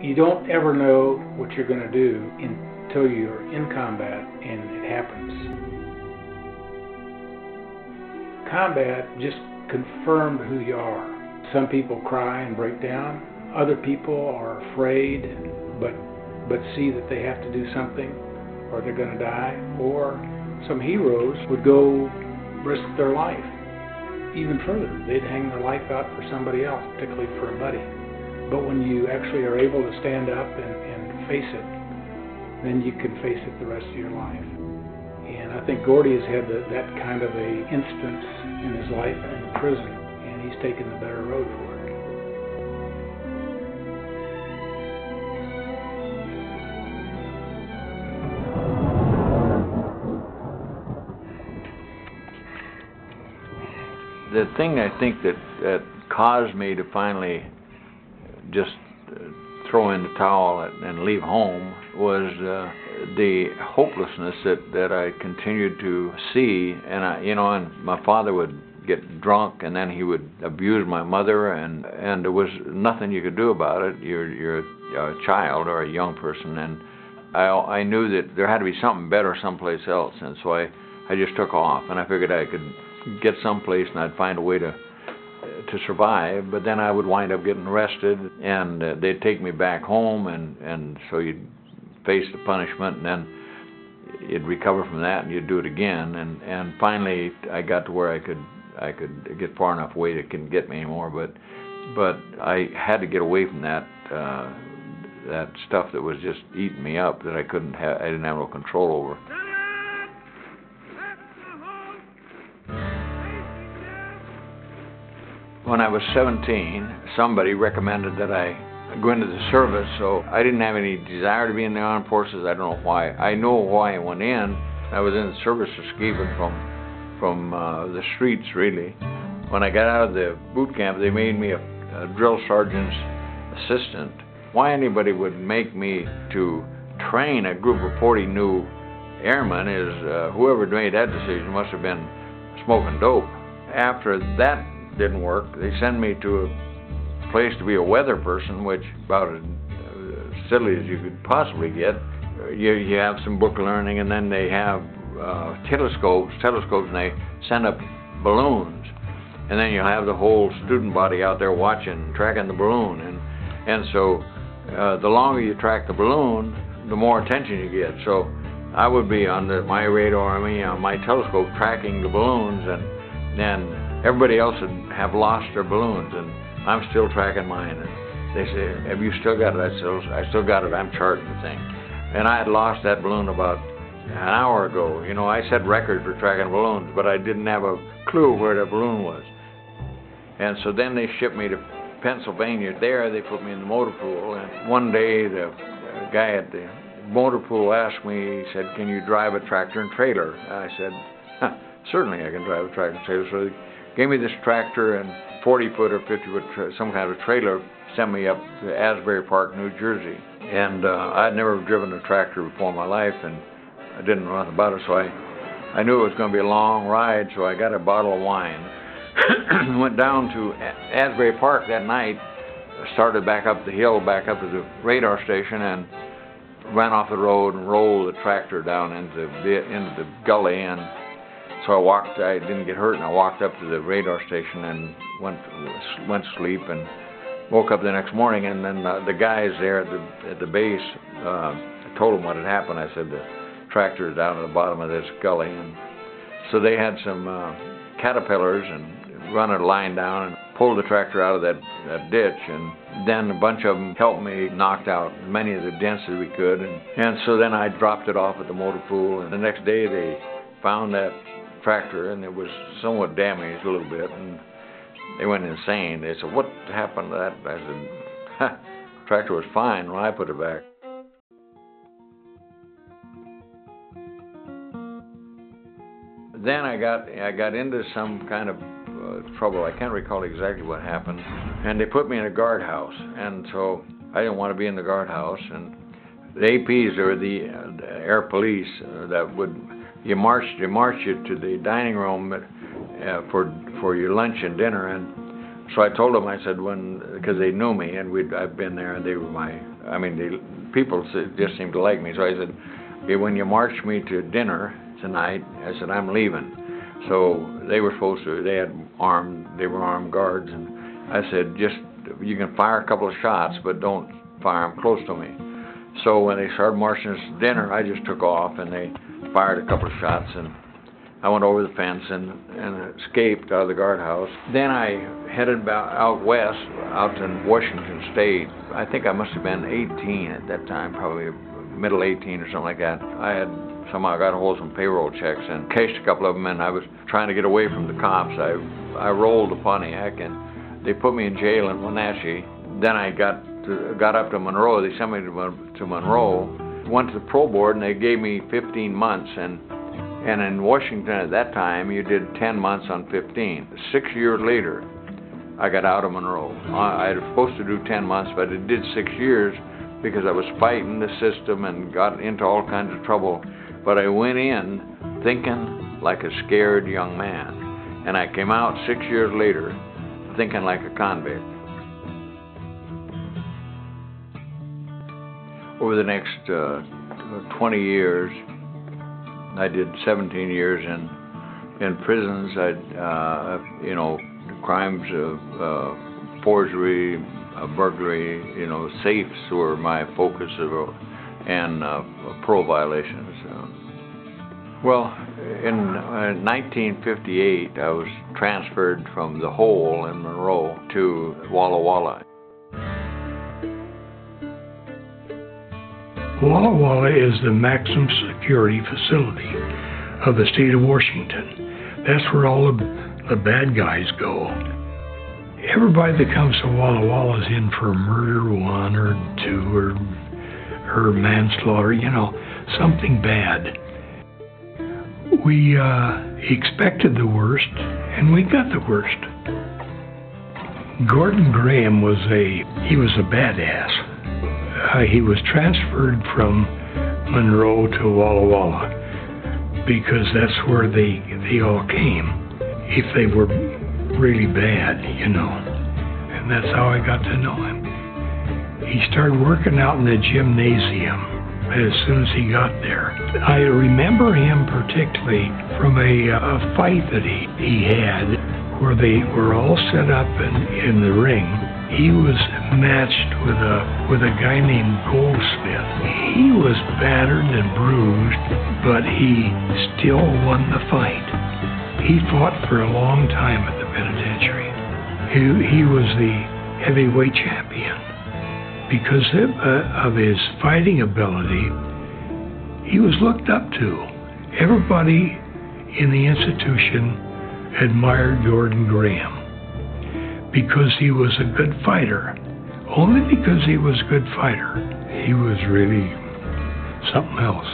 You don't ever know what you're going to do until you're in combat and it happens. Combat just confirmed who you are. Some people cry and break down. Other people are afraid but see that they have to do something or they're going to die. Or some heroes would go risk their life even further. They'd hang their life out for somebody else, particularly for a buddy. But when you actually are able to stand up and face it, then you can face it the rest of your life. And I think Gordy has had that kind of a instance in his life in prison, and he's taken the better road for it. The thing I think that caused me to finally just throw in the towel and leave home was the hopelessness that I continued to see. And and my father would get drunk, and then he would abuse my mother, and there was nothing you could do about it. You're a child or a young person, and I knew that there had to be something better someplace else, and so I just took off, and I figured I could get someplace and I'd find a way to survive. But then I would wind up getting arrested, and they'd take me back home, and so you'd face the punishment, and then you'd recover from that, and you'd do it again, and finally I got to where I could get far enough away that it couldn't get me anymore. But I had to get away from that stuff that was just eating me up, that I didn't have no control over. When I was 17, somebody recommended that I go into the service, so I didn't have any desire to be in the armed forces. I don't know why. I know why I went in. I was in the service escaping from the streets, really. When I got out of the boot camp, they made me a drill sergeant's assistant. Why anybody would make me to train a group of 40 new airmen is whoever made that decision must have been smoking dope. After that didn't work, they sent me to a place to be a weather person, which about as silly as you could possibly get. You have some book learning, and then they have telescopes, and they send up balloons, and then you have the whole student body out there watching, tracking the balloon, and so the longer you track the balloon, the more attention you get. So I would be on my radar, on my telescope, tracking the balloons, and then everybody else would have lost their balloons, and I'm still tracking mine. And they say, "Have you still got it?" I still got it. I'm charting the thing. And I had lost that balloon about an hour ago. I set records for tracking balloons, but I didn't have a clue where the balloon was. And so then they shipped me to Pennsylvania. There they put me in the motor pool, and one day the guy at the motor pool asked me, he said, "Can you drive a tractor and trailer?" I said, "Certainly I can drive a tractor and trailer." So they gave me this tractor and 40-foot or 50-foot, some kind of trailer, sent me up to Asbury Park, New Jersey. And I'd never driven a tractor before in my life, and I didn't know nothing about it, so I knew it was going to be a long ride, so I got a bottle of wine. Went down to Asbury Park that night, started back up the hill, back up to the radar station, and ran off the road and rolled the tractor down into the gully. And so I didn't get hurt, and I walked up to the radar station and went to sleep, and woke up the next morning, and then the guys there at the base, I told them what had happened. I said the tractor is down at the bottom of this gully, and so they had some caterpillars and run a line down and pulled the tractor out of that ditch, and then a bunch of them helped me knock out as many of the dents as we could, and so then I dropped it off at the motor pool, and the next day they found that tractor, and it was somewhat damaged a little bit, and they went insane. They said, "What happened to that?" I said, "The tractor was fine when I put it back." Then I got into some kind of trouble. I can't recall exactly what happened, and they put me in a guardhouse, and so I didn't want to be in the guardhouse. And the APs, or the air police, that would you march you to the dining room for your lunch and dinner. And so I told them, I said, because they knew me, and I'd been there, and they were my I mean, people just seemed to like me. So I said, "Okay, when you march me to dinner tonight," I said, "I'm leaving." So they were supposed to, they were armed guards, and I said, "Just, you can fire a couple of shots, but don't fire them close to me." So when they started marching us to dinner, I just took off, and they fired a couple of shots, and I went over the fence and escaped out of the guardhouse. Then I headed out west, out to Washington State. I think I must have been 18 at that time, probably middle 18 or something like that. I had somehow got a hold of some payroll checks and cashed a couple of them, and I was trying to get away from the cops. I rolled to Pontiac, and they put me in jail in Wenatchee. Then I got up to Monroe. They sent me to Monroe. Went to the parole board, and they gave me 15 months. And in Washington at that time, you did 10 months on 15. 6 years later, I got out of Monroe. I was supposed to do 10 months, but it did 6 years because I was fighting the system and got into all kinds of trouble. But I went in thinking like a scared young man. And I came out 6 years later thinking like a convict. Over the next 20 years, I did 17 years in prisons. Crimes of forgery, burglary, safes were my focus, and parole violations. Well, in 1958, I was transferred from the Hole in Monroe to Walla Walla. Walla Walla is the maximum security facility of the state of Washington. That's where all the bad guys go. Everybody that comes to Walla Walla is in for murder 1 or 2 or manslaughter, something bad. We expected the worst, and we got the worst. Gordon Graham was a badass. He was transferred from Monroe to Walla Walla because that's where they all came, if they were really bad, And that's how I got to know him. He started working out in the gymnasium as soon as he got there. I remember him particularly from a fight that he had where they were all set up in the ring. He was matched with a guy named Goldsmith. He was battered and bruised, but he still won the fight. He fought for a long time at the penitentiary. He was the heavyweight champion. Because of his fighting ability, he was looked up to. Everybody in the institution admired Gordon Graham because he was a good fighter. Only because he was a good fighter. He was really something else.